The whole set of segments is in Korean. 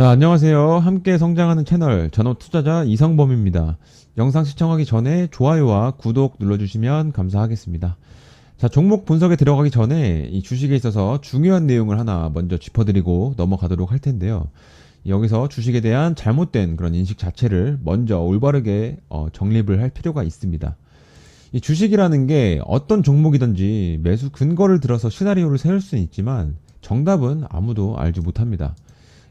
자, 안녕하세요. 함께 성장하는 채널 전업투자자 이성범입니다. 영상 시청하기 전에 좋아요와 구독 눌러주시면 감사하겠습니다. 자, 종목 분석에 들어가기 전에 이 주식에 있어서 중요한 내용을 하나 먼저 짚어드리고 넘어가도록 할 텐데요. 여기서 주식에 대한 잘못된 그런 인식 자체를 먼저 올바르게 정립을 할 필요가 있습니다. 이 주식이라는 게 어떤 종목이든지 매수 근거를 들어서 시나리오를 세울 수는 있지만 정답은 아무도 알지 못합니다.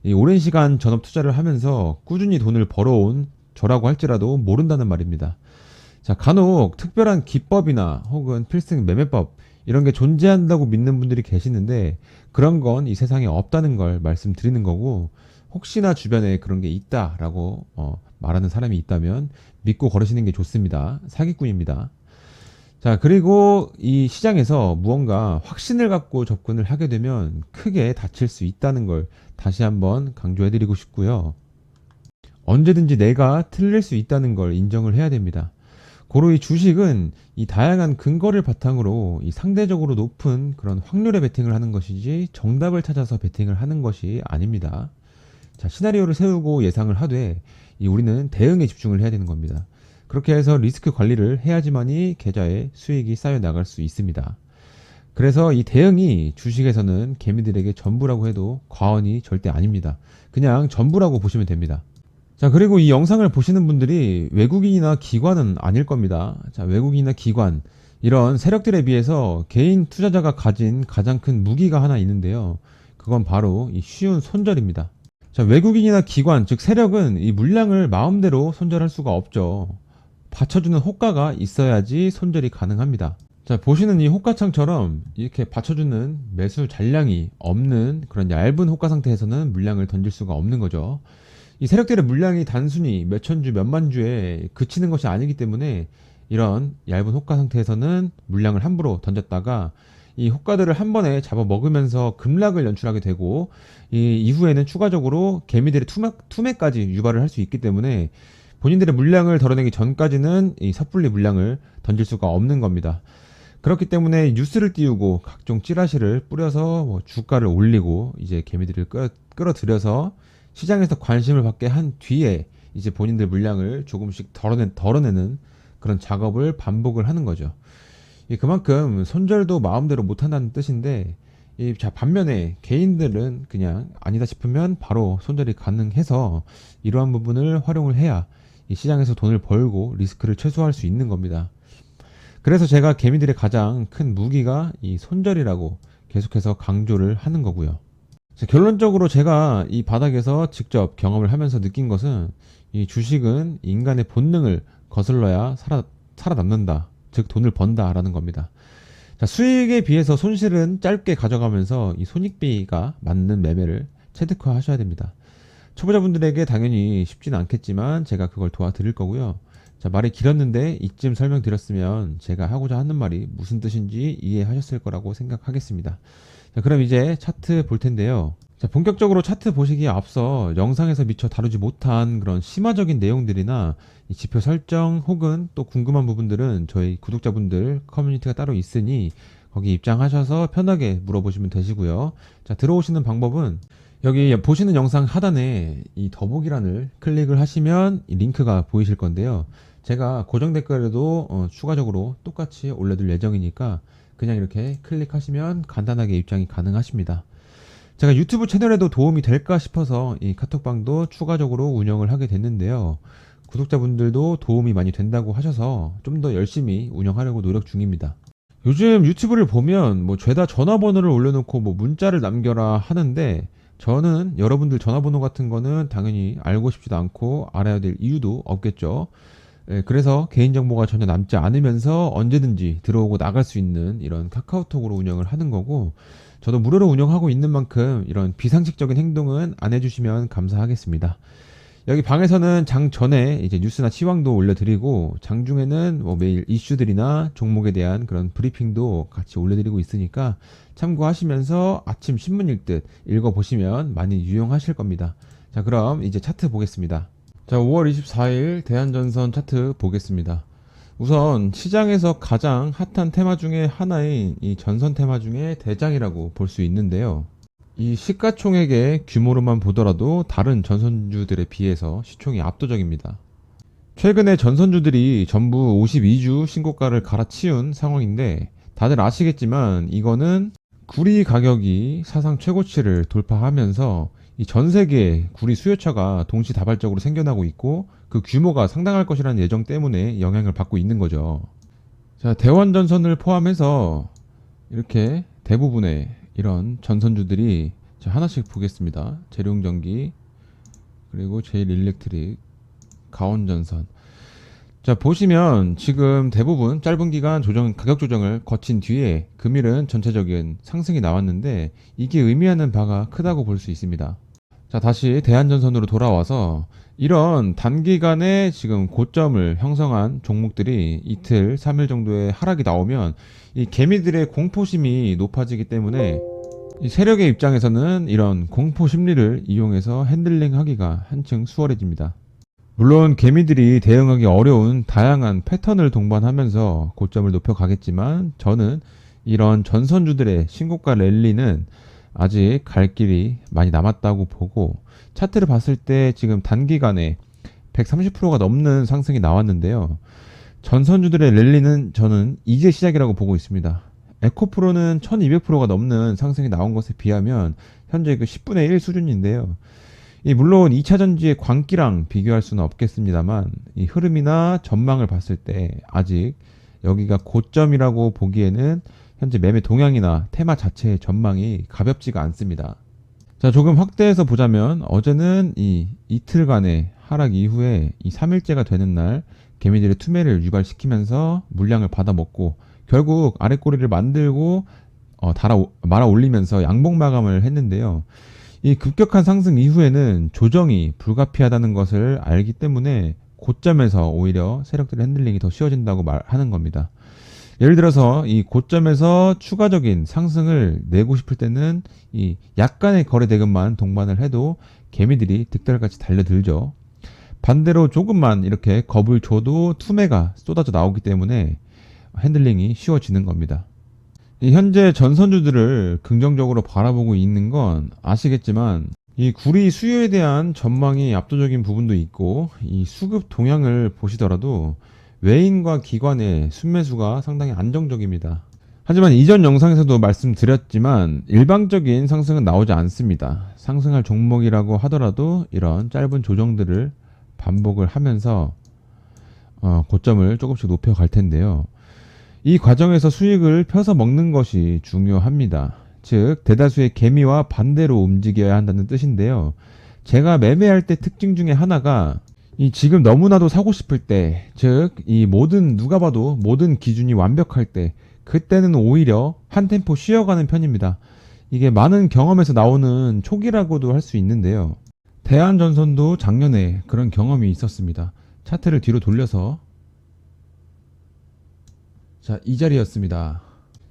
이 오랜 시간 전업 투자를 하면서 꾸준히 돈을 벌어온 저라고 할지라도 모른다는 말입니다. 자, 간혹 특별한 기법이나 혹은 필승 매매법 이런 게 존재한다고 믿는 분들이 계시는데 그런 건 이 세상에 없다는 걸 말씀드리는 거고, 혹시나 주변에 그런 게 있다라고 말하는 사람이 있다면 믿고 걸으시는 게 좋습니다. 사기꾼입니다. 자, 그리고 이 시장에서 무언가 확신을 갖고 접근을 하게 되면 크게 다칠 수 있다는 걸 다시 한번 강조해 드리고 싶고요. 언제든지 내가 틀릴 수 있다는 걸 인정을 해야 됩니다. 고로 이 주식은 이 다양한 근거를 바탕으로 이 상대적으로 높은 그런 확률의 베팅을 하는 것이지 정답을 찾아서 베팅을 하는 것이 아닙니다. 자, 시나리오를 세우고 예상을 하되 우리는 대응에 집중을 해야 되는 겁니다. 그렇게 해서 리스크 관리를 해야지만이 계좌에 수익이 쌓여 나갈 수 있습니다. 그래서 이 대응이 주식에서는 개미들에게 전부라고 해도 과언이 절대 아닙니다. 그냥 전부라고 보시면 됩니다. 자, 그리고 이 영상을 보시는 분들이 외국인이나 기관은 아닐 겁니다. 자, 외국인이나 기관, 이런 세력들에 비해서 개인 투자자가 가진 가장 큰 무기가 하나 있는데요. 그건 바로 이 쉬운 손절입니다. 자, 외국인이나 기관, 즉 세력은 이 물량을 마음대로 손절할 수가 없죠. 받쳐주는 호가가 있어야지 손절이 가능합니다. 자, 보시는 이 호가창처럼 이렇게 받쳐주는 매수 잔량이 없는 그런 얇은 호가 상태에서는 물량을 던질 수가 없는 거죠. 이 세력들의 물량이 단순히 몇천 주, 몇만 주에 그치는 것이 아니기 때문에 이런 얇은 호가 상태에서는 물량을 함부로 던졌다가 이 호가들을 한 번에 잡아 먹으면서 급락을 연출하게 되고, 이 이후에는 추가적으로 개미들의 투매까지 유발을 할 수 있기 때문에 본인들의 물량을 덜어내기 전까지는 이 섣불리 물량을 던질 수가 없는 겁니다. 그렇기 때문에 뉴스를 띄우고 각종 찌라시를 뿌려서 주가를 올리고 이제 개미들을 끌어들여서 시장에서 관심을 받게 한 뒤에 이제 본인들 물량을 조금씩 덜어내는 그런 작업을 반복을 하는 거죠. 그만큼 손절도 마음대로 못한다는 뜻인데, 자, 반면에 개인들은 그냥 아니다 싶으면 바로 손절이 가능해서 이러한 부분을 활용을 해야 이 시장에서 돈을 벌고 리스크를 최소화할 수 있는 겁니다. 그래서 제가 개미들의 가장 큰 무기가 이 손절이라고 계속해서 강조를 하는 거고요. 결론적으로 제가 이 바닥에서 직접 경험을 하면서 느낀 것은 이 주식은 인간의 본능을 거슬러야 살아남는다. 즉 돈을 번다라는 겁니다. 자, 수익에 비해서 손실은 짧게 가져가면서 이 손익비가 맞는 매매를 체득화 하셔야 됩니다. 초보자분들에게 당연히 쉽지는 않겠지만 제가 그걸 도와드릴 거고요. 자, 말이 길었는데 이쯤 설명드렸으면 제가 하고자 하는 말이 무슨 뜻인지 이해하셨을 거라고 생각하겠습니다. 자, 그럼 이제 차트 볼 텐데요. 자, 본격적으로 차트 보시기에 앞서 영상에서 미처 다루지 못한 그런 심화적인 내용들이나 이 지표 설정 혹은 또 궁금한 부분들은 저희 구독자분들 커뮤니티가 따로 있으니 거기 입장하셔서 편하게 물어보시면 되시고요. 자, 들어오시는 방법은 여기 보시는 영상 하단에 이 더보기란을 클릭을 하시면 이 링크가 보이실 건데요. 제가 고정 댓글에도 추가적으로 똑같이 올려둘 예정이니까 그냥 이렇게 클릭하시면 간단하게 입장이 가능하십니다. 제가 유튜브 채널에도 도움이 될까 싶어서 이 카톡방도 추가적으로 운영을 하게 됐는데요. 구독자분들도 도움이 많이 된다고 하셔서 좀 더 열심히 운영하려고 노력 중입니다. 요즘 유튜브를 보면 죄다 전화번호를 올려놓고 문자를 남겨라 하는데, 저는 여러분들 전화번호 같은 거는 당연히 알고 싶지도 않고 알아야 될 이유도 없겠죠. 그래서 개인정보가 전혀 남지 않으면서 언제든지 들어오고 나갈 수 있는 이런 카카오톡으로 운영을 하는 거고, 저도 무료로 운영하고 있는 만큼 이런 비상식적인 행동은 안 해주시면 감사하겠습니다. 여기 방에서는 장 전에 이제 뉴스나 시황도 올려드리고, 장중에는 매일 이슈들이나 종목에 대한 그런 브리핑도 같이 올려드리고 있으니까 참고하시면서 아침 신문 읽듯 읽어보시면 많이 유용하실 겁니다. 자, 그럼 이제 차트 보겠습니다. 자, 5월 24일 대한전선 차트 보겠습니다. 우선 시장에서 가장 핫한 테마 중에 하나인 이 전선 테마 중에 대장이라고 볼 수 있는데요. 이 시가총액의 규모로만 보더라도 다른 전선주들에 비해서 시총이 압도적입니다. 최근에 전선주들이 전부 52주 신고가를 갈아치운 상황인데 다들 아시겠지만 이거는 구리 가격이 사상 최고치를 돌파하면서 이 전 세계 구리 수요처가 동시다발적으로 생겨나고 있고 그 규모가 상당할 것이라는 예정 때문에 영향을 받고 있는 거죠. 자, 대원전선을 포함해서 이렇게 대부분의 이런 전선주들이 자, 하나씩 보겠습니다. 재룡전기, 그리고 제일일렉트릭, 가온전선. 자, 보시면 지금 대부분 짧은 기간 가격 조정을 거친 뒤에 금일은 전체적인 상승이 나왔는데 이게 의미하는 바가 크다고 볼 수 있습니다. 자, 다시 대한전선으로 돌아와서 이런 단기간에 지금 고점을 형성한 종목들이 이틀, 3일 정도의 하락이 나오면 이 개미들의 공포심이 높아지기 때문에 이 세력의 입장에서는 이런 공포 심리를 이용해서 핸들링 하기가 한층 수월해집니다. 물론 개미들이 대응하기 어려운 다양한 패턴을 동반하면서 고점을 높여가겠지만 저는 이런 전선주들의 신고가 랠리는 아직 갈 길이 많이 남았다고 보고 차트를 봤을 때 지금 단기간에 130%가 넘는 상승이 나왔는데요. 전선주들의 랠리는 저는 이제 시작이라고 보고 있습니다. 에코프로는 1200%가 넘는 상승이 나온 것에 비하면 현재 그 10분의 1 수준인데요. 물론 2차전지의 광기랑 비교할 수는 없겠습니다만 이 흐름이나 전망을 봤을 때 아직 여기가 고점이라고 보기에는 현재 매매 동향이나 테마 자체의 전망이 가볍지가 않습니다. 자, 조금 확대해서 보자면 어제는 이 이틀간의 하락 이후에 이 3일째가 되는 날 개미들의 투매를 유발시키면서 물량을 받아먹고 결국 아랫꼬리를 만들고 말아 올리면서 양봉 마감을 했는데요. 이 급격한 상승 이후에는 조정이 불가피하다는 것을 알기 때문에 고점에서 오히려 세력들의 핸들링이 더 쉬워진다고 말하는 겁니다. 예를 들어서 이 고점에서 추가적인 상승을 내고 싶을 때는 이 약간의 거래 대금만 동반을 해도 개미들이 득달같이 달려들죠. 반대로 조금만 이렇게 겁을 줘도 투매가 쏟아져 나오기 때문에 핸들링이 쉬워지는 겁니다. 현재 전선주들을 긍정적으로 바라보고 있는 건 아시겠지만 이 구리 수요에 대한 전망이 압도적인 부분도 있고 이 수급 동향을 보시더라도 외인과 기관의 순매수가 상당히 안정적입니다. 하지만 이전 영상에서도 말씀드렸지만 일방적인 상승은 나오지 않습니다. 상승할 종목이라고 하더라도 이런 짧은 조정들을 반복을 하면서 고점을 조금씩 높여갈 텐데요. 이 과정에서 수익을 펴서 먹는 것이 중요합니다. 즉 대다수의 개미와 반대로 움직여야 한다는 뜻인데요. 제가 매매할 때 특징 중에 하나가 이 지금 너무나도 사고 싶을 때, 즉 이 누가 봐도 모든 기준이 완벽할 때 그때는 오히려 한 템포 쉬어가는 편입니다. 이게 많은 경험에서 나오는 촉이라고도 할 수 있는데요. 대한전선도 작년에 그런 경험이 있었습니다. 차트를 뒤로 돌려서 자, 이 자리였습니다.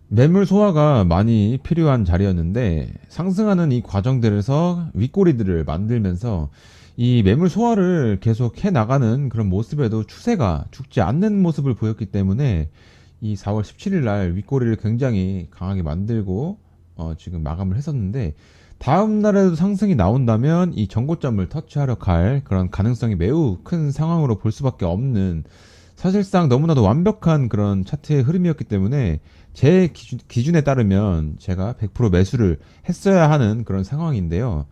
매물 소화가 많이 필요한 자리였는데 상승하는 이 과정들에서 윗꼬리들을 만들면서 이 매물 소화를 계속 해 나가는 그런 모습에도 추세가 죽지 않는 모습을 보였기 때문에 이 4월 17일 날 윗꼬리를 굉장히 강하게 만들고 지금 마감을 했었는데 다음 날에도 상승이 나온다면 이 전고점을 터치하려 갈 그런 가능성이 매우 큰 상황으로 볼 수밖에 없는 사실상 너무나도 완벽한 그런 차트의 흐름이었기 때문에 제 기준에 따르면 제가 100% 매수를 했어야 하는 그런 상황인데요.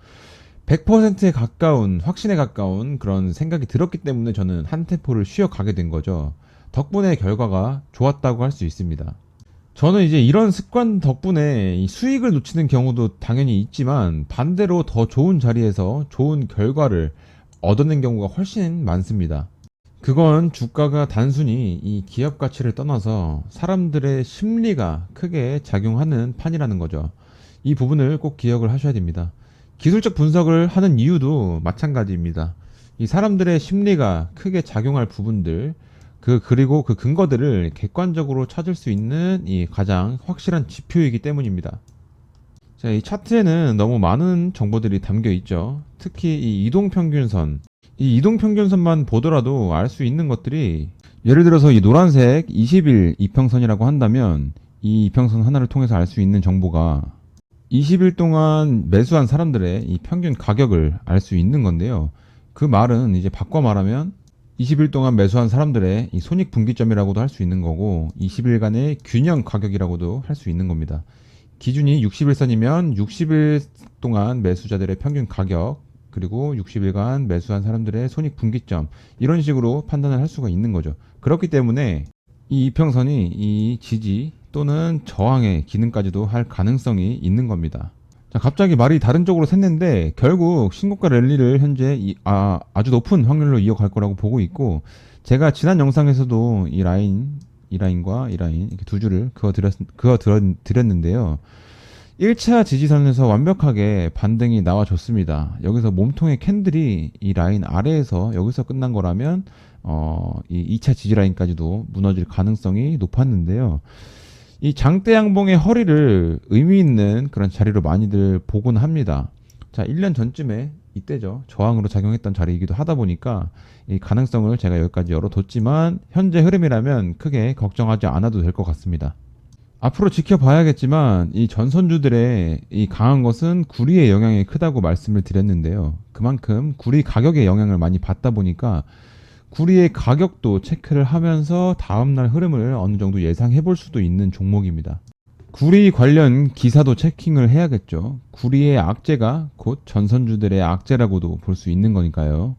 100%에 가까운, 확신에 가까운 그런 생각이 들었기 때문에 저는 한 템포를 쉬어가게 된 거죠. 덕분에 결과가 좋았다고 할 수 있습니다. 저는 이제 이런 습관 덕분에 이 수익을 놓치는 경우도 당연히 있지만 반대로 더 좋은 자리에서 좋은 결과를 얻어낸 경우가 훨씬 많습니다. 그건 주가가 단순히 이 기업 가치를 떠나서 사람들의 심리가 크게 작용하는 판이라는 거죠. 이 부분을 꼭 기억을 하셔야 됩니다. 기술적 분석을 하는 이유도 마찬가지입니다. 이 사람들의 심리가 크게 작용할 부분들, 그리고 그 근거들을 객관적으로 찾을 수 있는 이 가장 확실한 지표이기 때문입니다. 자, 이 차트에는 너무 많은 정보들이 담겨 있죠. 특히 이 이동평균선. 이 이동평균선만 보더라도 알 수 있는 것들이 예를 들어서 이 노란색 20일 이평선이라고 한다면 이 이평선 하나를 통해서 알 수 있는 정보가 20일 동안 매수한 사람들의 이 평균 가격을 알 수 있는 건데요. 그 말은 이제 바꿔 말하면 20일 동안 매수한 사람들의 이 손익분기점이라고도 할 수 있는 거고 20일간의 균형 가격이라고도 할 수 있는 겁니다. 기준이 60일선이면 60일 동안 매수자들의 평균 가격 그리고 60일간 매수한 사람들의 손익분기점 이런 식으로 판단을 할 수가 있는 거죠. 그렇기 때문에 이 이평선이 이 지지 또는 저항의 기능까지도 할 가능성이 있는 겁니다. 자, 갑자기 말이 다른 쪽으로 샜는데 결국 신고가 랠리를 현재 아주 높은 확률로 이어갈 거라고 보고 있고 제가 지난 영상에서도 이 라인과 이 라인 이렇게 두 줄을 그어드렸는데요. 1차 지지선에서 완벽하게 반등이 나와줬습니다. 여기서 몸통의 캔들이 이 라인 아래에서 여기서 끝난 거라면 이 2차 지지 라인까지도 무너질 가능성이 높았는데요. 이 장대 양봉의 허리를 의미 있는 그런 자리로 많이들 보곤 합니다. 자, 1년 전쯤에 이때죠. 저항으로 작용했던 자리이기도 하다 보니까 이 가능성을 제가 여기까지 열어뒀지만 현재 흐름이라면 크게 걱정하지 않아도 될 것 같습니다. 앞으로 지켜봐야겠지만 이 전선주들의 이 강한 것은 구리의 영향이 크다고 말씀을 드렸는데요. 그만큼 구리 가격의 영향을 많이 받다 보니까 구리의 가격도 체크를 하면서 다음날 흐름을 어느 정도 예상해 볼 수도 있는 종목입니다. 구리 관련 기사도 체킹을 해야겠죠. 구리의 악재가 곧 전선주들의 악재라고도 볼 수 있는 거니까요.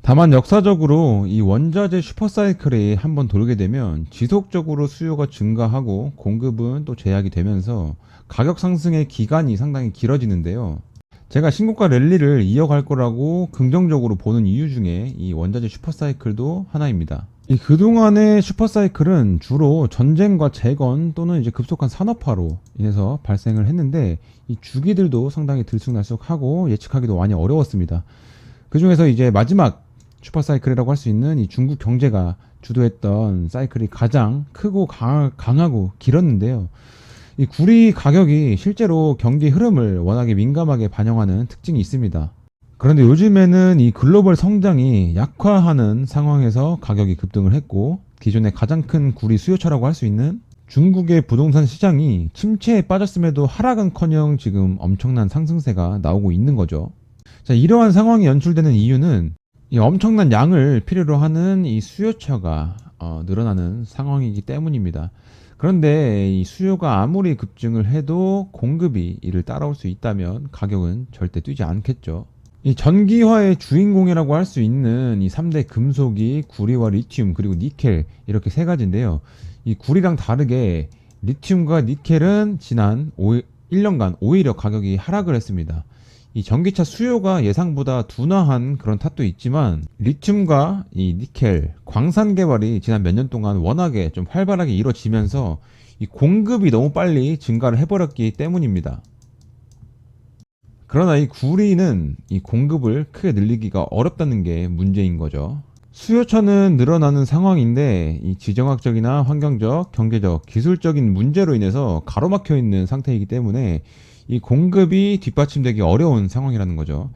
다만 역사적으로 이 원자재 슈퍼사이클이 한번 돌게 되면 지속적으로 수요가 증가하고 공급은 또 제약이 되면서 가격 상승의 기간이 상당히 길어지는데요. 제가 신고가 랠리를 이어갈 거라고 긍정적으로 보는 이유 중에 이 원자재 슈퍼사이클도 하나입니다. 이 그동안의 슈퍼사이클은 주로 전쟁과 재건 또는 이제 급속한 산업화로 인해서 발생을 했는데 이 주기들도 상당히 들쑥날쑥하고 예측하기도 많이 어려웠습니다. 그 중에서 이제 마지막 슈퍼사이클이라고 할 수 있는 이 중국 경제가 주도했던 사이클이 가장 크고 강하고 길었는데요. 이 구리 가격이 실제로 경기 흐름을 워낙에 민감하게 반영하는 특징이 있습니다. 그런데 요즘에는 이 글로벌 성장이 약화하는 상황에서 가격이 급등을 했고 기존의 가장 큰 구리 수요처라고 할 수 있는 중국의 부동산 시장이 침체에 빠졌음에도 하락은커녕 지금 엄청난 상승세가 나오고 있는 거죠. 자, 이러한 상황이 연출되는 이유는 이 엄청난 양을 필요로 하는 이 수요처가 늘어나는 상황이기 때문입니다. 그런데 이 수요가 아무리 급증을 해도 공급이 이를 따라올 수 있다면 가격은 절대 뛰지 않겠죠. 이 전기화의 주인공이라고 할 수 있는 이 3대 금속이 구리와 리튬 그리고 니켈 이렇게 세 가지인데요. 이 구리랑 다르게 리튬과 니켈은 지난 1년간 오히려 가격이 하락을 했습니다. 이 전기차 수요가 예상보다 둔화한 그런 탓도 있지만 리튬과 이 니켈, 광산 개발이 지난 몇 년 동안 워낙에 좀 활발하게 이루어지면서 이 공급이 너무 빨리 증가를 해버렸기 때문입니다. 그러나 이 구리는 이 공급을 크게 늘리기가 어렵다는 게 문제인 거죠. 수요처는 늘어나는 상황인데 이 지정학적이나 환경적, 경제적, 기술적인 문제로 인해서 가로막혀 있는 상태이기 때문에 이 공급이 뒷받침되기 어려운 상황이라는 거죠.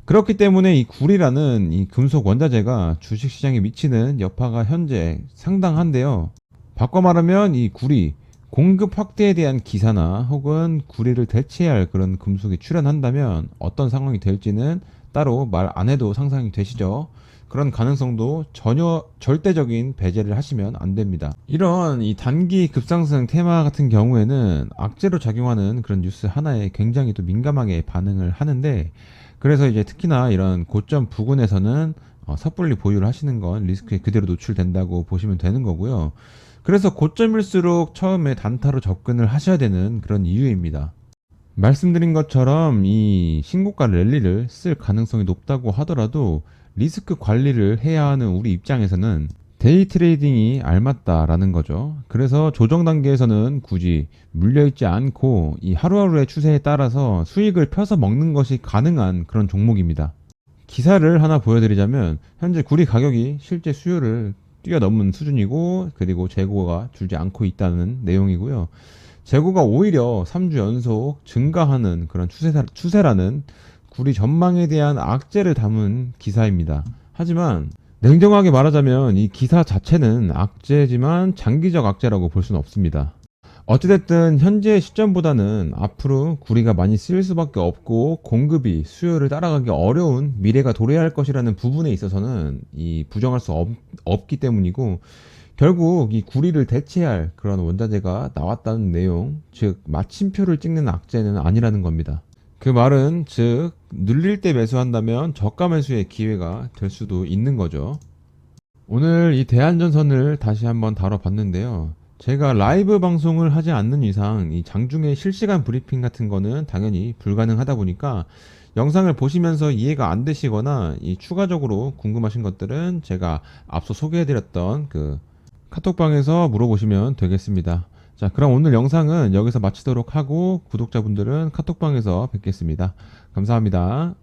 그렇기 때문에 이 구리라는 이 금속 원자재가 주식시장에 미치는 여파가 현재 상당한데요. 바꿔 말하면 이 구리 공급 확대에 대한 기사나 혹은 구리를 대체할 그런 금속이 출현한다면 어떤 상황이 될지는 따로 말 안 해도 상상이 되시죠. 그런 가능성도 전혀 절대적인 배제를 하시면 안 됩니다. 이런 이 단기 급상승 테마 같은 경우에는 악재로 작용하는 그런 뉴스 하나에 굉장히 또 민감하게 반응을 하는데 그래서 이제 특히나 이런 고점 부근에서는 섣불리 보유를 하시는 건 리스크에 그대로 노출된다고 보시면 되는 거고요. 그래서 고점일수록 처음에 단타로 접근을 하셔야 되는 그런 이유입니다. 말씀드린 것처럼 이 신고가 랠리를 쓸 가능성이 높다고 하더라도 리스크 관리를 해야 하는 우리 입장에서는 데이 트레이딩이 알맞다라는 거죠. 그래서 조정 단계에서는 굳이 물려있지 않고 이 하루하루의 추세에 따라서 수익을 펴서 먹는 것이 가능한 그런 종목입니다. 기사를 하나 보여드리자면 현재 구리 가격이 실제 수요를 뛰어넘은 수준이고 그리고 재고가 줄지 않고 있다는 내용이고요. 재고가 오히려 3주 연속 증가하는 그런 추세라는 구리 전망에 대한 악재를 담은 기사입니다. 하지만 냉정하게 말하자면 이 기사 자체는 악재지만 장기적 악재라고 볼 수는 없습니다. 어찌됐든 현재 시점보다는 앞으로 구리가 많이 쓰일 수밖에 없고 공급이 수요를 따라가기 어려운 미래가 도래할 것이라는 부분에 있어서는 이 부정할 수 없기 때문이고, 결국 이 구리를 대체할 그런 원자재가 나왔다는 내용, 즉 마침표를 찍는 악재는 아니라는 겁니다. 그 말은 즉 눌릴 때 매수한다면 저가 매수의 기회가 될 수도 있는 거죠. 오늘 이 대한전선을 다시 한번 다뤄봤는데요. 제가 라이브 방송을 하지 않는 이상 이 장중에 실시간 브리핑 같은 거는 당연히 불가능하다 보니까, 영상을 보시면서 이해가 안 되시거나 이 추가적으로 궁금하신 것들은 제가 앞서 소개해드렸던 그 카톡방에서 물어보시면 되겠습니다. 자, 그럼 오늘 영상은 여기서 마치도록 하고 구독자분들은 카톡방에서 뵙겠습니다. 감사합니다.